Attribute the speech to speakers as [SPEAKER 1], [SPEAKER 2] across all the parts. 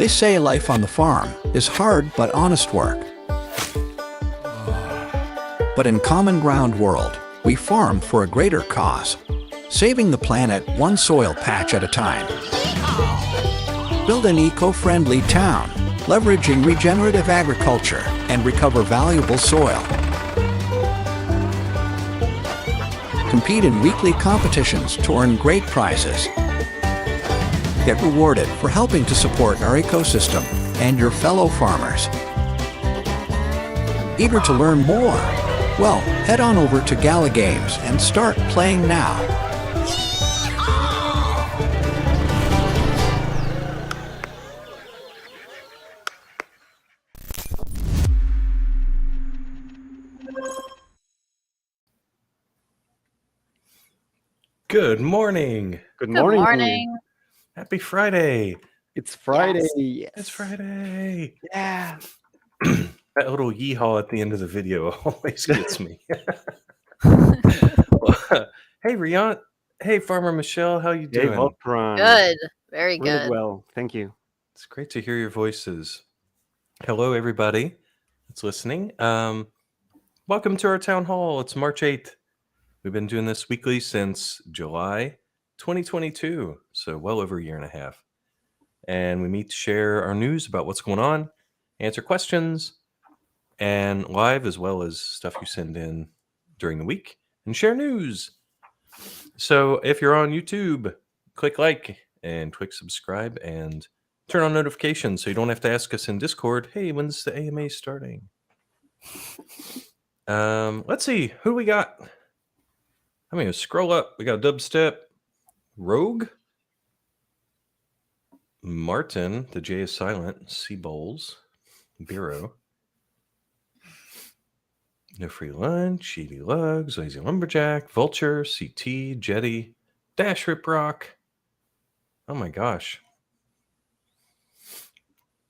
[SPEAKER 1] They say life on the farm is hard but honest work. But in Common Ground World, we farm for a greater cause, saving the planet one soil patch at a time. Build an eco-friendly town, leveraging regenerative agriculture and recover valuable soil. Compete in weekly competitions to earn great prizes. Get rewarded for helping to support our ecosystem and your fellow farmers. Eager to learn more? Well, head on over to Gala Games and start playing now.
[SPEAKER 2] Good morning.
[SPEAKER 3] Good morning.
[SPEAKER 4] Good morning.
[SPEAKER 2] Happy Friday.
[SPEAKER 3] It's Friday.
[SPEAKER 4] Yes.
[SPEAKER 2] It's Friday.
[SPEAKER 3] Yeah.
[SPEAKER 2] That little yeehaw at the end of the video always gets me. Well, hey, Riant. Hey, Farmer Michelle. How you doing?
[SPEAKER 3] Hey, Voltron.
[SPEAKER 4] Good. Very
[SPEAKER 3] Really
[SPEAKER 4] good.
[SPEAKER 3] well. Thank you.
[SPEAKER 2] It's great to hear your voices. Hello, everybody that's listening. Welcome to our town hall. It's March 8th. We've been doing this weekly since July 2022, so well over a year and a half. And we meet to share our news about what's going on, answer questions, and live as well as stuff you send in during the week, and share news. So if you're on YouTube, click like and click subscribe and turn on notifications so you don't have to ask us in Discord, hey, when's the AMA starting? Let's see, who we got? I'm going to scroll up. We got Dubstep, Rogue, Martin, the J is silent, C Bowls, Bureau, No Free Lunch, Edie Lugs, Lazy Lumberjack, Vulture, CT, Jetty, Dash Rip Rock. Oh my gosh.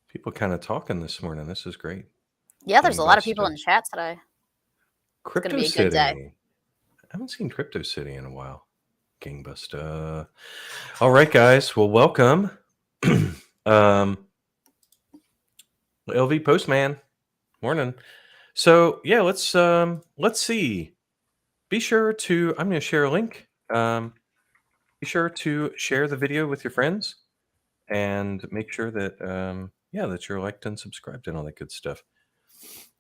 [SPEAKER 2] People kind of talking this morning. This is great.
[SPEAKER 4] Yeah, there's a lot of people in chat today.
[SPEAKER 2] Crypto
[SPEAKER 4] gonna be a
[SPEAKER 2] City.
[SPEAKER 4] good day.
[SPEAKER 2] I haven't seen Crypto City in a while. Gangbuster. All right, guys. Well, welcome. LV Postman. Morning. So yeah, let's see. Be sure to. I'm going to share a link. Be sure to share the video with your friends, and make sure that that you're liked and subscribed and all that good stuff.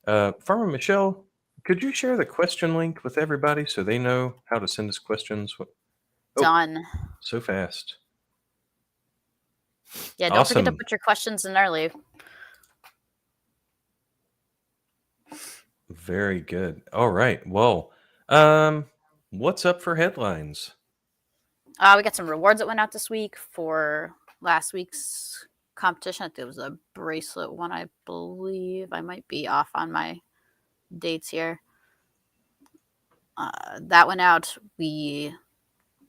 [SPEAKER 2] Farmer Michelle, could you share the question link with everybody so they know how to send us questions?
[SPEAKER 4] Done.
[SPEAKER 2] So fast.
[SPEAKER 4] Yeah, don't forget to
[SPEAKER 2] Awesome.
[SPEAKER 4] put your questions in early.
[SPEAKER 2] Very good. All right. Well, what's up for headlines?
[SPEAKER 4] We got some rewards that went out this week for last week's competition. I think it was a bracelet one, I believe. I might be off on my dates here. That went out.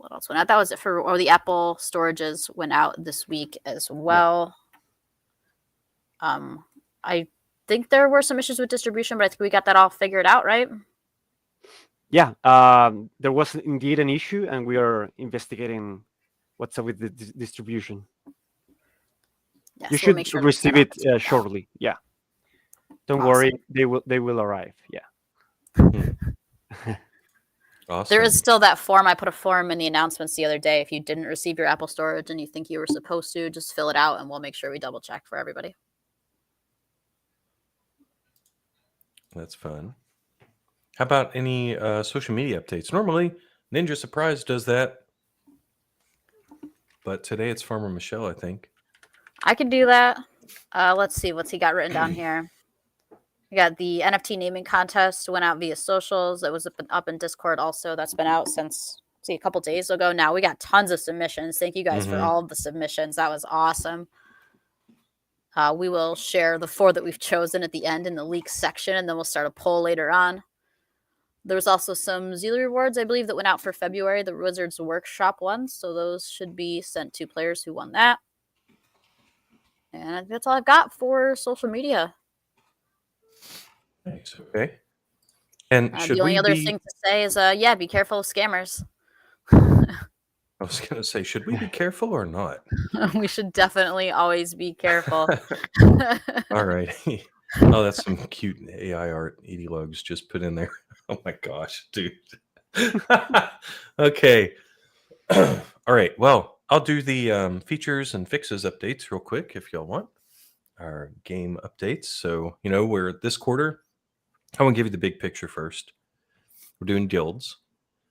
[SPEAKER 4] What else went out? That was it for the Apple storages went out this week as well. I think there were some issues with distribution, but I think we got that all figured out, right?
[SPEAKER 3] Yeah. There was indeed an issue, and we are investigating what's up with the distribution.
[SPEAKER 4] Yes,
[SPEAKER 3] You should
[SPEAKER 4] make sure
[SPEAKER 3] receive it shortly. Yeah. Don't worry. They will arrive. Yeah.
[SPEAKER 2] Awesome.
[SPEAKER 4] There is still that form. I put a form in the announcements the other day. If you didn't receive your Apple storage and you think you were supposed to, just fill it out and we'll make sure we double check for everybody.
[SPEAKER 2] That's fun. How about any social media updates? Normally, Ninja Surprise does that. But today it's Farmer Michelle, I think.
[SPEAKER 4] I could do that. Let's see what's he got written down here. We got the NFT naming contest went out via socials. It was up in Discord also. That's been out since a couple days ago now. We got tons of submissions. Thank you guys for all of the submissions. That was awesome. We will share the 4 that we've chosen at the end in the leaks section, and then we'll start a poll later on. There was also some Zealy rewards, I believe, that went out for February, the Wizards Workshop ones. So those should be sent to players who won that. And that's all I've got for social media.
[SPEAKER 2] Nice. Okay. And
[SPEAKER 4] The only other thing to say is, be careful of scammers.
[SPEAKER 2] I was going to say, should we be careful or not?
[SPEAKER 4] We should definitely always be careful.
[SPEAKER 2] All right. Oh, that's some cute AI art Edie Lugs just put in there. Oh my gosh, dude. Okay. All right. Well, I'll do the features and fixes updates real quick if y'all want. Our game updates. So, we're this quarter. I want to give you the big picture first. We're doing guilds.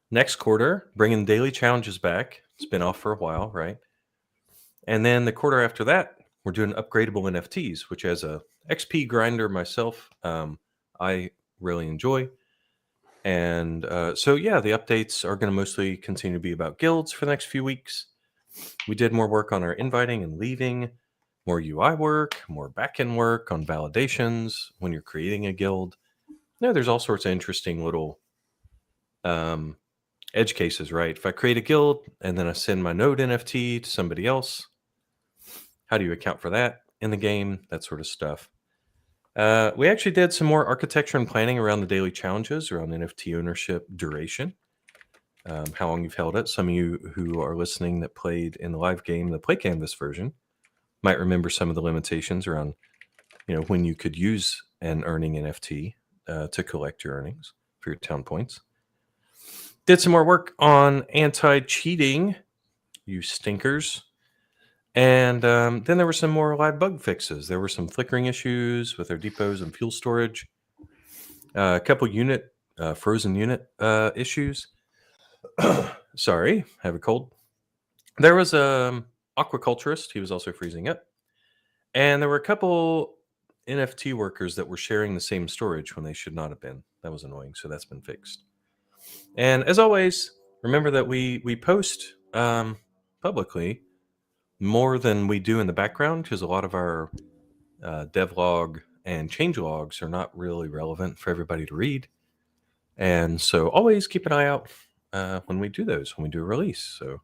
[SPEAKER 2] Next quarter, bringing daily challenges back. It's been off for a while, right? And then the quarter after that, we're doing upgradable NFTs, which as a XP grinder myself, I really enjoy. And so, yeah, the updates are going to mostly continue to be about guilds for the next few weeks. We did more work on our inviting and leaving, more UI work, more backend work on validations when you're creating a guild. There's all sorts of interesting little edge cases, right? If I create a guild and then I send my node NFT to somebody else, how do you account for that in the game? That sort of stuff. We actually did some more architecture and planning around the daily challenges, around NFT ownership duration, how long you've held it. Some of you who are listening that played in the live game, the Play Canvas version, might remember some of the limitations around, when you could use an earning NFT to collect your earnings for your town points. Did some more work on anti-cheating, you stinkers. And then there were some more live bug fixes. There were some flickering issues with our depots and fuel storage. A couple frozen unit issues. Sorry, I have a cold. There was a aquaculturist. He was also freezing up. And there were a couple NFT workers that were sharing the same storage when they should not have been. That was annoying. So that's been fixed. And as always, remember that we post publicly more than we do in the background, because a lot of our devlog and change logs are not really relevant for everybody to read. And so always keep an eye out when we do those, when we do a release. So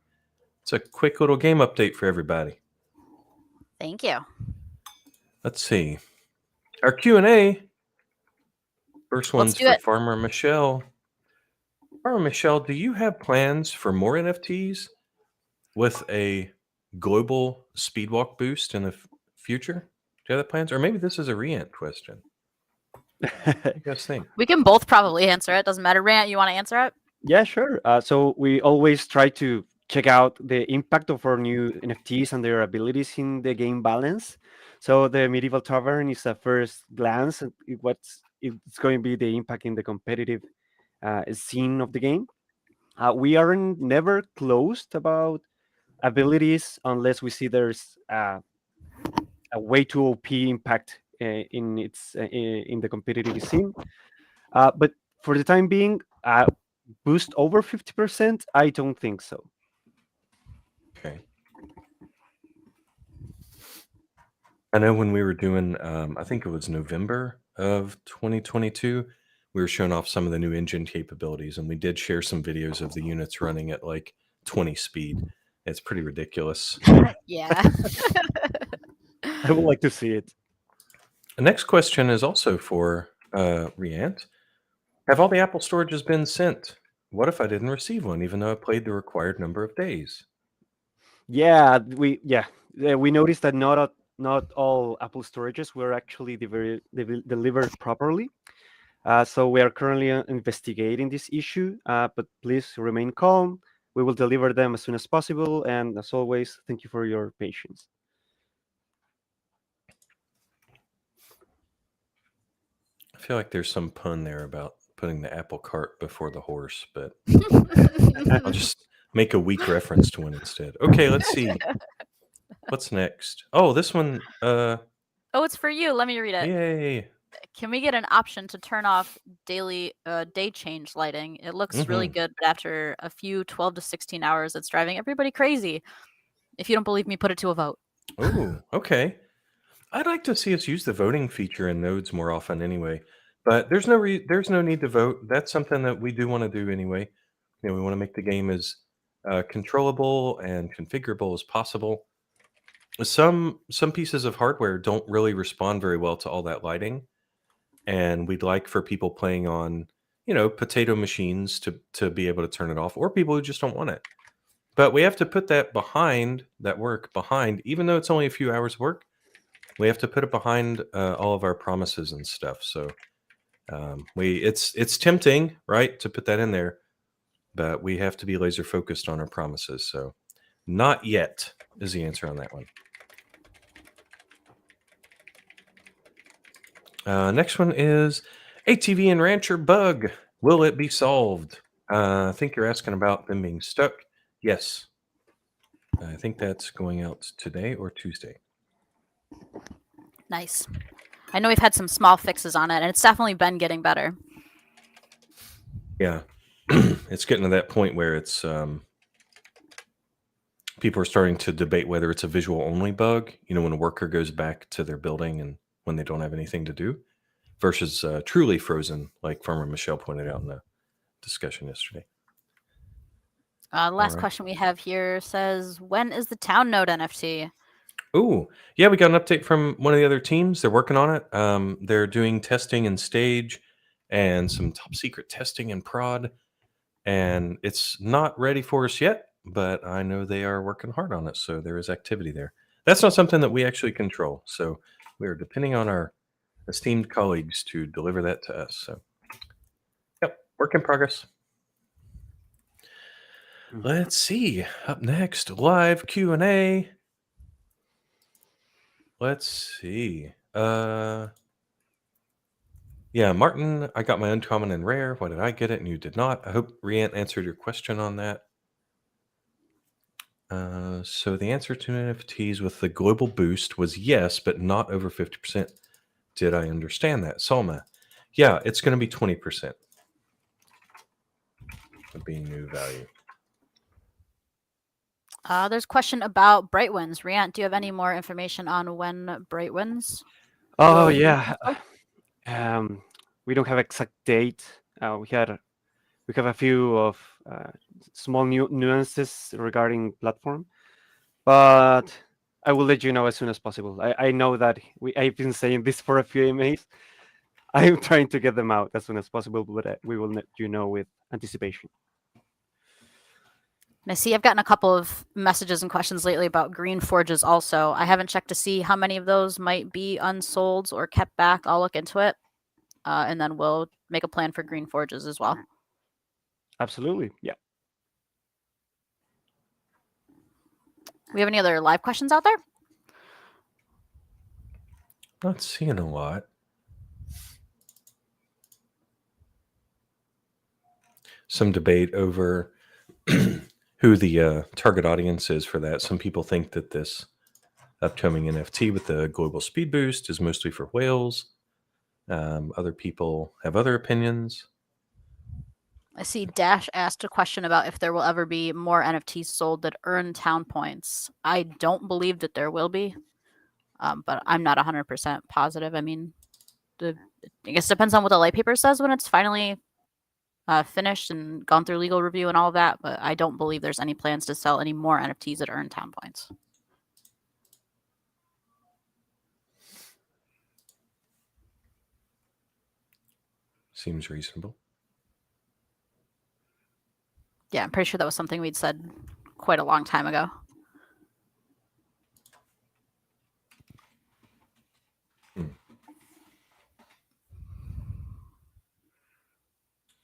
[SPEAKER 2] it's a quick little game update for everybody.
[SPEAKER 4] Thank you.
[SPEAKER 2] Let's see. Our Q&A. First one's for
[SPEAKER 4] it.
[SPEAKER 2] Farmer Michelle. Farmer Michelle, do you have plans for more NFTs with a global speedwalk boost in the future? Do you have plans? Or maybe this is a Reant question. What do you guys think?
[SPEAKER 4] We can both probably answer it. Doesn't matter. Rant, you want to answer it?
[SPEAKER 3] Yeah, sure. So we always try to check out the impact of our new NFTs and their abilities in the game balance. So the Medieval Tavern is a first glance at it's going to be the impact in the competitive scene of the game. We aren't never closed about abilities unless we see there's a way too OP impact in the competitive scene. But for the time being, boost over 50%, I don't think so.
[SPEAKER 2] Okay. I know when we were doing, I think it was November of 2022, we were showing off some of the new engine capabilities, and we did share some videos of the units running at like 20 speed. It's pretty ridiculous.
[SPEAKER 4] Yeah.
[SPEAKER 3] I would like to see it.
[SPEAKER 2] The next question is also for Reant. Have all the Apple storages been sent? What if I didn't receive one, even though I played the required number of days?
[SPEAKER 3] Yeah, we noticed that not all Apple storages were actually delivered properly. So we are currently investigating this issue, but please remain calm. We will deliver them as soon as possible. And as always, thank you for your patience.
[SPEAKER 2] I feel like there's some pun there about putting the apple cart before the horse, but I'll just make a weak reference to one instead. Okay, let's see. What's next? Oh, this one.
[SPEAKER 4] Oh, it's for you. Let me read it.
[SPEAKER 2] Yay.
[SPEAKER 4] Can we get an option to turn off daily day change lighting? It looks really good, but after a few 12 to 16 hours, it's driving everybody crazy. If you don't believe me, put it to a vote.
[SPEAKER 2] Oh, okay. I'd like to see us use the voting feature in nodes more often anyway, but there's no need to vote. That's something that we do want to do anyway. We want to make the game as controllable and configurable as possible. Some pieces of hardware don't really respond very well to all that lighting, and we'd like for people playing on, potato machines to be able to turn it off, or people who just don't want it. But we have to put that work behind, even though it's only a few hours of work. We have to put it behind all of our promises and stuff. So it's tempting, right, to put that in there, but we have to be laser focused on our promises. So not yet is the answer on that one. Next one is ATV and Rancher bug. Will it be solved? I think you're asking about them being stuck. Yes. I think that's going out today or Tuesday.
[SPEAKER 4] Nice. I know we've had some small fixes on it, and it's definitely been getting better.
[SPEAKER 2] Yeah. It's getting to that point where it's people are starting to debate whether it's a visual only bug, when a worker goes back to their building and when they don't have anything to do, versus truly frozen, like Farmer Michelle pointed out in the discussion yesterday.
[SPEAKER 4] Last question we have here says, when is the town node NFT?
[SPEAKER 2] Oh, yeah, we got an update from one of the other teams. They're working on it. They're doing testing in stage and some top secret testing in prod. And it's not ready for us yet, but I know they are working hard on it. So there is activity there. That's not something that we actually control. So we are depending on our esteemed colleagues to deliver that to us. So, yep, work in progress. Let's see. Up next, live Q&A. Let's see. Yeah, Martin, I got my uncommon and rare. Why did I get it and you did not? I hope Riant answered your question on that. So the answer to NFTs with the global boost was yes, but not over 50%. Did I understand that? Salma. Yeah, it's going to be 20% of being new value.
[SPEAKER 4] There's a question about Brightwinds. Riant, do you have any more information on when Brightwinds?
[SPEAKER 3] Oh, yeah. We don't have exact date. We have a few of small nuances regarding platform, but I will let you know as soon as possible. I know that I've been saying this for a few emails. I'm trying to get them out as soon as possible, but we will let you know with anticipation.
[SPEAKER 4] And I see I've gotten a couple of messages and questions lately about green forges also. I haven't checked to see how many of those might be unsold or kept back. I'll look into it, and then we'll make a plan for green forges as well.
[SPEAKER 3] Absolutely, yeah.
[SPEAKER 4] We have any other live questions out there?
[SPEAKER 2] Not seeing a lot. Some debate over who the target audience is for that. Some people think that this upcoming NFT with the global speed boost is mostly for whales. Other people have other opinions.
[SPEAKER 4] I see Dash asked a question about if there will ever be more NFTs sold that earn town points. I don't believe that there will be, but I'm not 100% positive. I mean, I guess it depends on what the light paper says when it's finally finished and gone through legal review and all of that, but I don't believe there's any plans to sell any more NFTs that earn town points.
[SPEAKER 2] Seems reasonable.
[SPEAKER 4] Yeah, I'm pretty sure that was something we'd said quite a long time ago.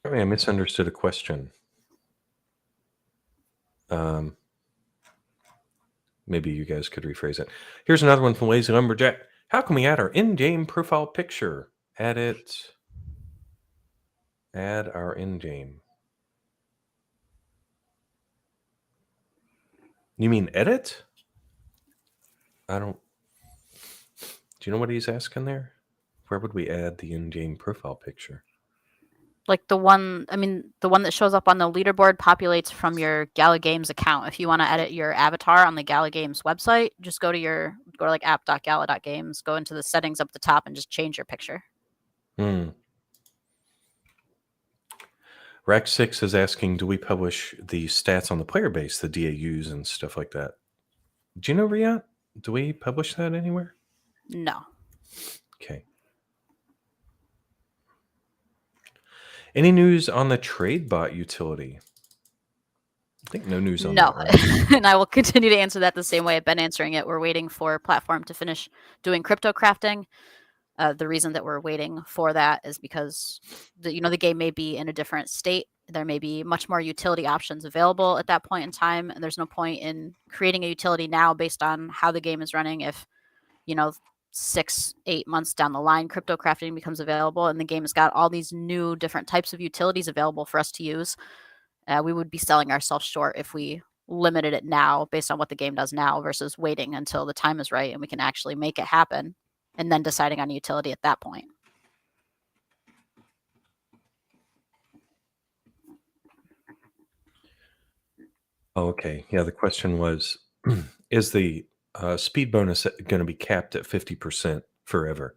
[SPEAKER 2] I misunderstood a question. Maybe you guys could rephrase it. Here's another one from Lazy Lumberjack. How can we add our in-game profile picture? Add our in-game. You mean edit? Do you know what he's asking there? Where would we add the in-game profile picture?
[SPEAKER 4] Like the one that shows up on the leaderboard populates from your Gala Games account. If you want to edit your avatar on the Gala Games website, just go to like app.gala.games, go into the settings up at the top and just change your picture.
[SPEAKER 2] Rack6 is asking, do we publish the stats on the player base, the DAUs and stuff like that? Do you know, Riyad? Do we publish that anywhere?
[SPEAKER 4] No.
[SPEAKER 2] Okay. Any news on the TradeBot utility? I think no news on
[SPEAKER 4] No,
[SPEAKER 2] that, right?
[SPEAKER 4] and I will continue to answer that the same way I've been answering it. We're waiting for platform to finish doing crypto crafting. The reason that we're waiting for that is because the game may be in a different state. There may be much more utility options available at that point in time, and there's no point in creating a utility now based on how the game is running. If 6-8 months down the line, crypto crafting becomes available, and the game has got all these new different types of utilities available for us to use. We would be selling ourselves short if we limited it now based on what the game does now versus waiting until the time is right and we can actually make it happen and then deciding on a utility at that point.
[SPEAKER 2] Oh, okay. Yeah, the question was, is the speed bonus going to be capped at 50% forever?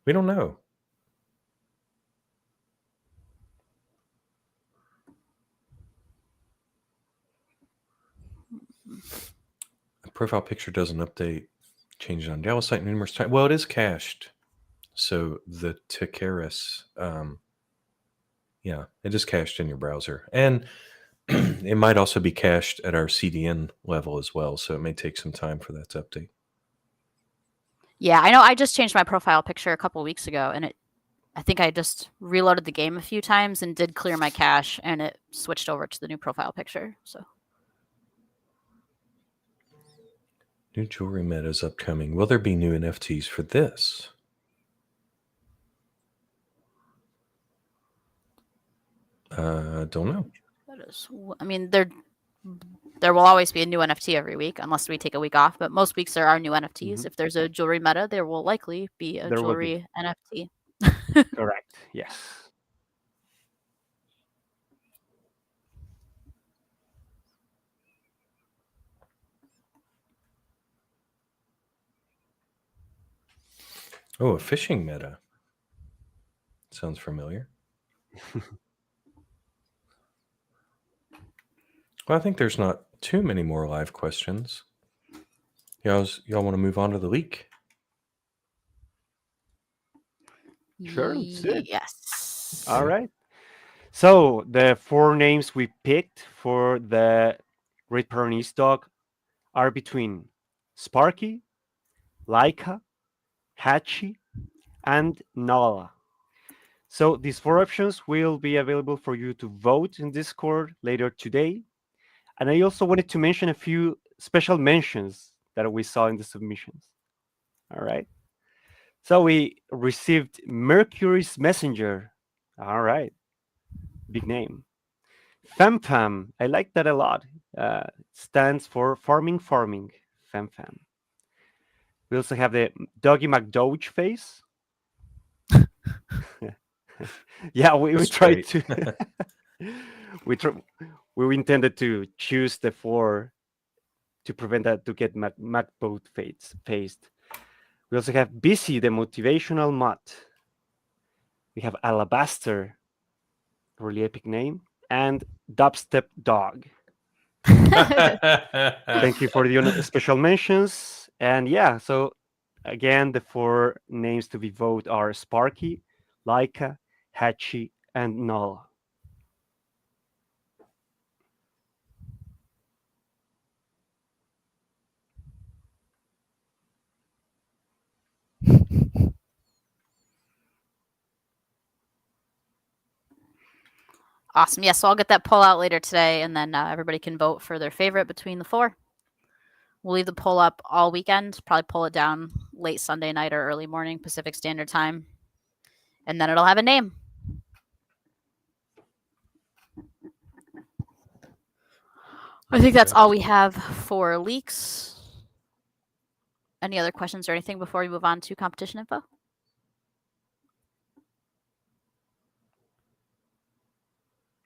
[SPEAKER 2] We don't know. The profile picture doesn't update. Change it on GalaChain numerous times. Well, it is cached. So the Tikeris, yeah, it is cached in your browser. And it might also be cached at our CDN level as well. So it may take some time for that to update.
[SPEAKER 4] Yeah, I know. I just changed my profile picture a couple weeks ago, and I think I just reloaded the game a few times and did clear my cache, and it switched over to the new profile picture. So
[SPEAKER 2] New jewelry meta is upcoming. Will there be new NFTs for this? Don't know.
[SPEAKER 4] that is, I mean, there will always be a new NFT every week unless we take a week off. But most weeks there are new NFTs. If there's a jewelry meta, there will likely be a
[SPEAKER 3] There will be.
[SPEAKER 4] jewelry NFT.
[SPEAKER 3] Correct. Yes.
[SPEAKER 2] Oh, a fishing meta. Sounds familiar. Well, I think there's not too many more live questions. Y'all want to move on to the leak?
[SPEAKER 3] Sure, let's do it.
[SPEAKER 4] Yes.
[SPEAKER 3] All right. So the 4 names we picked for the Great Pyrenees dog are between Sparky, Laika, Hachi, and Nala. So these 4 options will be available for you to vote in Discord later today. And I also wanted to mention a few special mentions that we saw in the submissions. All right. So we received Mercury's Messenger. All right. Big name. FamFam. I like that a lot. Stands for farming. FamFam. We also have the Doggy McDoge face. Yeah, we tried to. we intended to choose the 4 to prevent that to get MacBoat faced. We also have Busy, the motivational mutt. We have Alabaster, really epic name, and Dubstep Dog. Thank you for the special mentions. And yeah, so again, the 4 names to be voted are Sparky, Laika, Hachi, and Null.
[SPEAKER 4] Awesome. Yeah, so I'll get that poll out later today, and then everybody can vote for their favorite between the 4. We'll leave the poll up all weekend, probably pull it down late Sunday night or early morning Pacific Standard Time, and then it'll have a name. I think that's all we have for leaks. Any other questions or anything before we move on to competition info?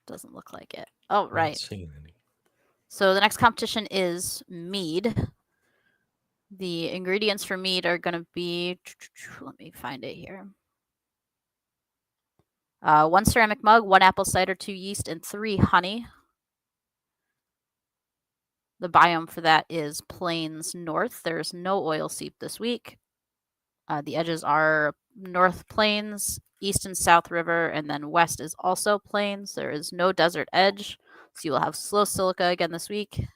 [SPEAKER 4] Doesn't look like it. Oh, right.
[SPEAKER 2] Not seeing any.
[SPEAKER 4] So the next competition is mead. The ingredients for mead are going to be, let me find it here. 1 ceramic mug, 1 apple cider, 2 yeast, and 3 honey. The biome for that is Plains North. There's no oil seep this week. The edges are North Plains, East and South River, and then West is also Plains. There is no desert edge. So you will have slow silica again this week.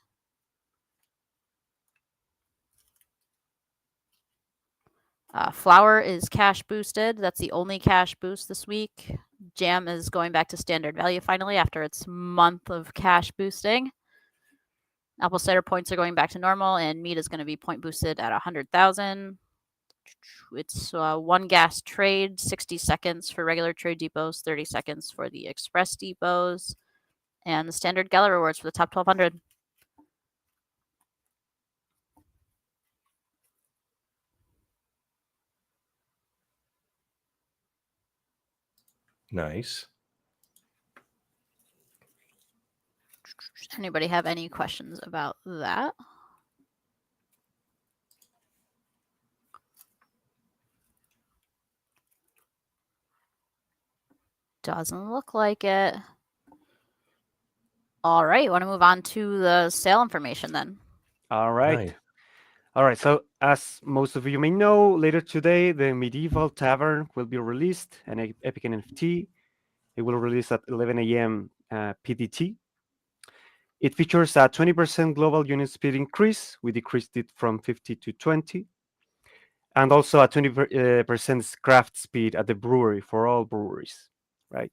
[SPEAKER 4] Flour is cash boosted. That's the only cash boost this week. Jam is going back to standard value finally after its month of cash boosting. Apple cider points are going back to normal, and meat is going to be point boosted at 100,000. It's one gas trade, 60 seconds for regular trade depots, 30 seconds for the express depots, and the standard Gala rewards for the top 1,200.
[SPEAKER 2] Nice.
[SPEAKER 4] Anybody have any questions about that? Doesn't look like it. All right, you want to move on to the sale information then?
[SPEAKER 3] All right.
[SPEAKER 2] Right.
[SPEAKER 3] All right. So, as most of you may know, later today, the Medieval Tavern will be released, an Epic NFT. It will release at 11 a.m. PDT. It features a 20% global unit speed increase. We decreased it from 50 to 20. And also a 20% craft speed at the brewery for all breweries, right?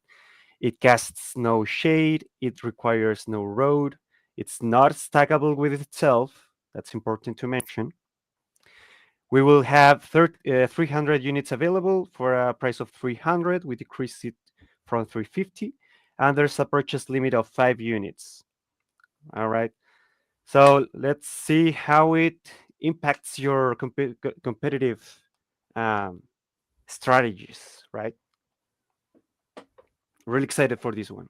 [SPEAKER 3] It casts no shade. It requires no road. It's not stackable with itself. That's important to mention. We will have 300 units available for a price of 300. We decreased it from 350. And there's a purchase limit of 5 units. All right. So let's see how it impacts your competitive strategies, right? Really excited for this one.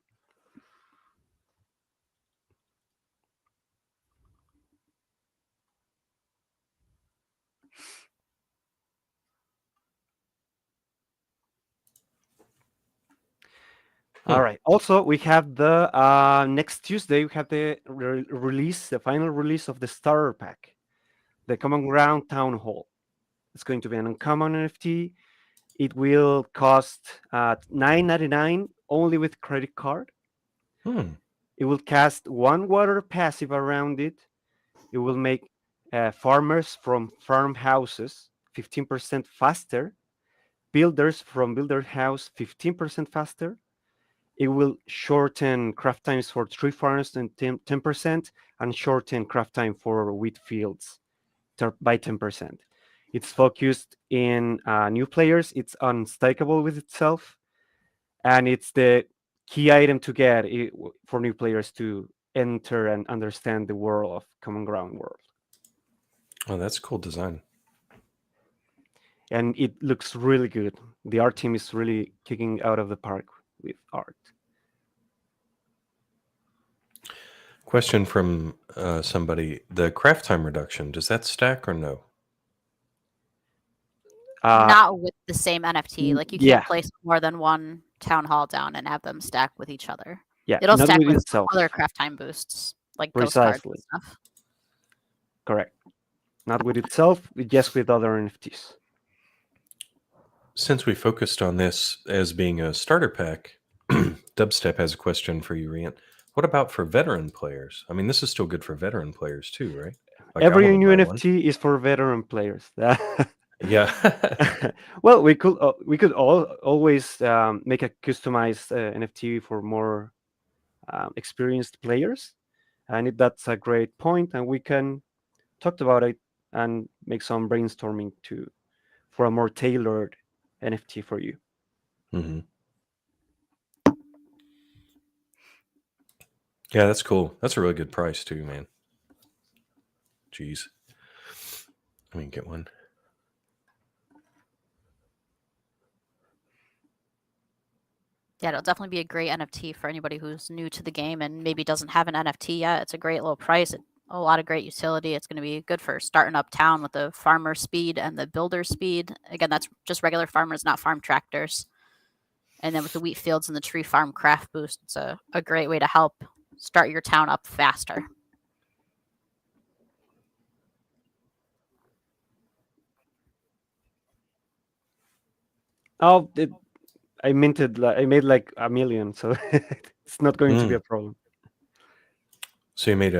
[SPEAKER 3] All right. Also, we have the next Tuesday. We have the release, the final release of the starter pack, the Common Ground Town Hall. It's going to be an uncommon NFT. It will cost $9.99 only with credit card. It will cast 1 water passive around it. It will make farmers from farmhouses 15% faster, builders from builder house 15% faster. It will shorten craft times for tree farms and 10%, and shorten craft time for wheat fields by 10%. It's focused in new players. It's unstackable with itself, and it's the key item to get for new players to enter and understand the world of Common Ground world.
[SPEAKER 2] Oh, that's a cool design.
[SPEAKER 3] And it looks really good. The art team is really kicking out of the park with art.
[SPEAKER 2] Question from somebody: the craft time reduction, does that stack or no?
[SPEAKER 4] Not with the same NFT. Like you can't
[SPEAKER 3] yeah.
[SPEAKER 4] place more than one town hall down and have them stack with each other.
[SPEAKER 3] Yeah,
[SPEAKER 4] It'll
[SPEAKER 3] not
[SPEAKER 4] stack
[SPEAKER 3] with
[SPEAKER 4] with
[SPEAKER 3] itself.
[SPEAKER 4] other craft time boosts, like ghost cards and
[SPEAKER 3] Precisely.
[SPEAKER 4] stuff.
[SPEAKER 3] Correct. Not with itself, just with other NFTs.
[SPEAKER 2] Since we focused on this as being a starter pack, Dubstep has a question for you, Rian. What about for veteran players? I mean, this is still good for veteran players too, right? Like,
[SPEAKER 3] Every
[SPEAKER 2] I wanna
[SPEAKER 3] new
[SPEAKER 2] buy one.
[SPEAKER 3] NFT is for veteran players.
[SPEAKER 2] Yeah.
[SPEAKER 3] Well, we could always make a customized NFT for more experienced players, and that's a great point. And we can talk about it and make some brainstorming for a more tailored NFT for you.
[SPEAKER 2] Mm-hmm. Yeah, that's cool. That's a really good price too, man. Jeez. Let me get one.
[SPEAKER 4] Yeah, it'll definitely be a great NFT for anybody who's new to the game and maybe doesn't have an NFT yet. It's a great little price. A lot of great utility. It's going to be good for starting up town with the farmer speed and the builder speed. Again, that's just regular farmers, not farm tractors. And then with the wheat fields and the tree farm craft boost, it's a great way to help start your town up faster.
[SPEAKER 3] Oh, I made like 1 million, so it's not going to be a problem.
[SPEAKER 2] So you made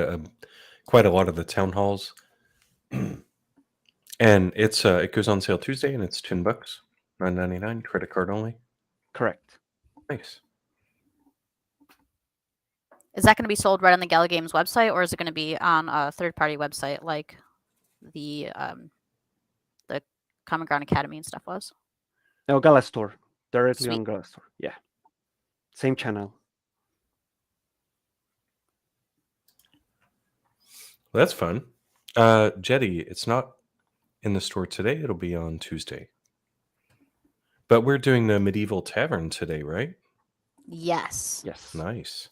[SPEAKER 2] quite a lot of the town halls, and it goes on sale Tuesday, and it's $10, $9.99, credit card only.
[SPEAKER 3] Correct.
[SPEAKER 2] Nice.
[SPEAKER 4] Is that going to be sold right on the Gala Games website, or is it going to be on a third-party website like the Common Ground Academy and stuff was?
[SPEAKER 3] No, Gala Store. Directly
[SPEAKER 4] Sweet.
[SPEAKER 3] on Gala Store. Yeah. Same channel.
[SPEAKER 2] Well, that's fun. Jetty, it's not in the store today. It'll be on Tuesday. But we're doing the Medieval Tavern today, right?
[SPEAKER 4] Yes.
[SPEAKER 3] Yes.
[SPEAKER 2] Nice.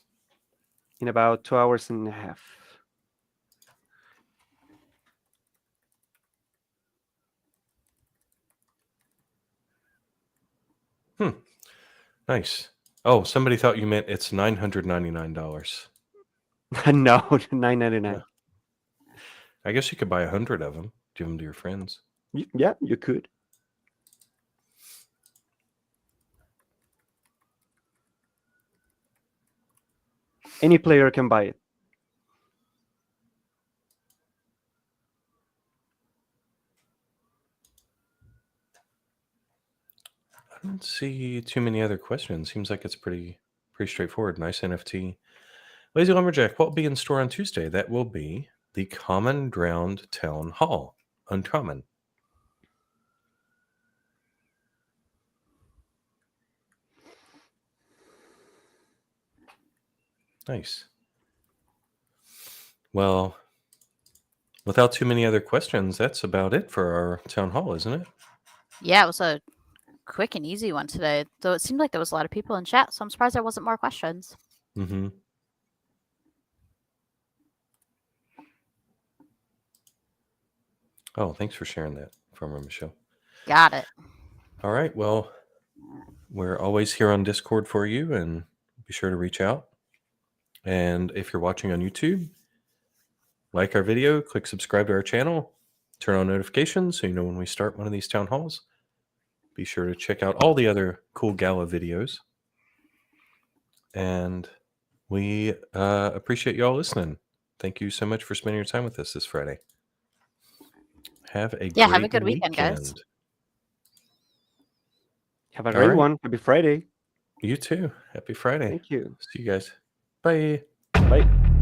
[SPEAKER 3] In about 2 hours and a half.
[SPEAKER 2] Nice. Oh, somebody thought you meant it's $999.
[SPEAKER 3] No, $9.99.
[SPEAKER 2] I guess you could buy 100 of them. Give them to your friends.
[SPEAKER 3] Yeah, you could. Any player can buy it.
[SPEAKER 2] I don't see too many other questions. Seems like it's pretty straightforward. Nice NFT. Lazy Lumberjack, what will be in store on Tuesday? That will be the Common Ground Town Hall. Uncommon. Nice. Well, without too many other questions, that's about it for our town hall, isn't it?
[SPEAKER 4] Yeah, it was a quick and easy one today. Though it seemed like there was a lot of people in chat, so I'm surprised there wasn't more questions.
[SPEAKER 2] Mm-hmm. Oh, thanks for sharing that, Farmer Michelle.
[SPEAKER 4] Got it.
[SPEAKER 2] All right. Well, we're always here on Discord for you, and be sure to reach out. And if you're watching on YouTube, like our video, click subscribe to our channel, turn on notifications so you know when we start one of these town halls. Be sure to check out all the other cool Gala videos. And we appreciate you all listening. Thank you so much for spending your time with us this Friday. Have a
[SPEAKER 4] good weekend, guys.
[SPEAKER 3] Have a
[SPEAKER 2] All
[SPEAKER 3] great
[SPEAKER 2] right.
[SPEAKER 3] one. Happy Friday.
[SPEAKER 2] You too. Happy Friday.
[SPEAKER 3] Thank you.
[SPEAKER 2] See you guys. Bye.
[SPEAKER 3] Bye.